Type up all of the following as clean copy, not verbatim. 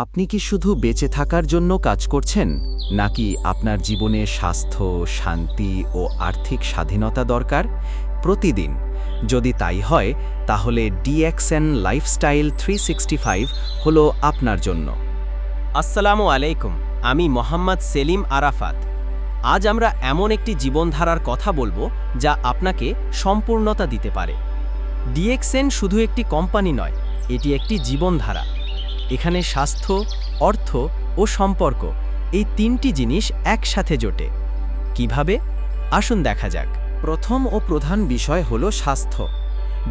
আপনি কি শুধু বেঁচে থাকার জন্য কাজ করছেন, নাকি আপনার জীবনে স্বাস্থ্য, শান্তি ও আর্থিক স্বাধীনতা দরকার প্রতিদিন? যদি তাই হয়, তাহলে ডিএক্সএন লাইফস্টাইল 365 হলো আপনার জন্য। আসসালামু আলাইকুম, আমি মোহাম্মদ সেলিম আরাফাত। আজ আমরা এমন একটি জীবনধারার কথা বলবো যা আপনাকে সম্পূর্ণতা দিতে পারে। ডিএক্সএন শুধু একটি কোম্পানি নয়, এটি একটি জীবনধারা। এখানে স্বাস্থ্য, অর্থ ও সম্পর্ক এই তিনটি জিনিস একসাথে জোটে। কিভাবে? আসুন দেখা যাক। প্রথম ও প্রধান বিষয় হলো স্বাস্থ্য।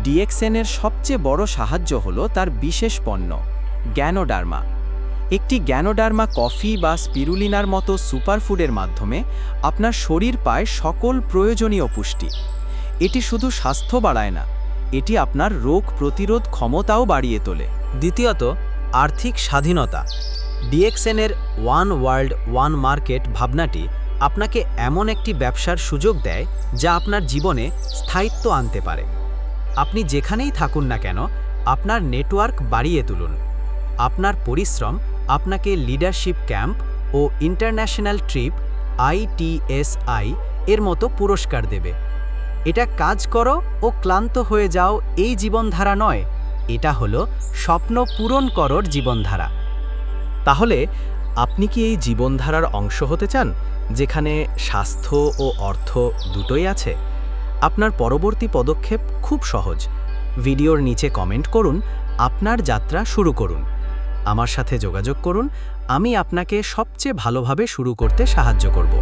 ডিএক্সএনের সবচেয়ে বড় সাহায্য হলো তার বিশেষ পণ্য গ্যানোডার্মা। একটি গ্যানোডার্মা কফি বা স্পিরুলিনার মতো সুপারফুডের মাধ্যমে আপনার শরীর পায় সকল প্রয়োজনীয় পুষ্টি। এটি শুধু স্বাস্থ্য বাড়ায় না, এটি আপনার রোগ প্রতিরোধ ক্ষমতাও বাড়িয়ে তোলে। দ্বিতীয়ত, আর্থিক স্বাধীনতা। ডিএক্সএনের ওয়ান ওয়ার্ল্ড ওয়ান মার্কেট ভাবনাটি আপনাকে এমন একটি ব্যবসার সুযোগ দেয় যা আপনার জীবনে স্থায়িত্ব আনতে পারে। আপনি যেখানেই থাকুন না কেন, আপনার নেটওয়ার্ক বাড়িয়ে তুলুন। আপনার পরিশ্রম আপনাকে লিডারশিপ ক্যাম্প ও ইন্টারন্যাশনাল ট্রিপ ITSI এর মতো পুরস্কার দেবে। এটা কাজ করো ও ক্লান্ত হয়ে যাও এই জীবনধারা নয়, এটা হলো স্বপ্ন পূরণ করোর জীবনধারা। তাহলে আপনি কি এই জীবনধারার অংশ হতে চান, যেখানে স্বাস্থ্য ও অর্থ দুটোই আছে? আপনার পরবর্তী পদক্ষেপ খুব সহজ। ভিডিওর নিচে কমেন্ট করুন, আপনার যাত্রা শুরু করুন। আমার সাথে যোগাযোগ করুন, আমি আপনাকে সবচেয়ে ভালোভাবে শুরু করতে সাহায্য করব।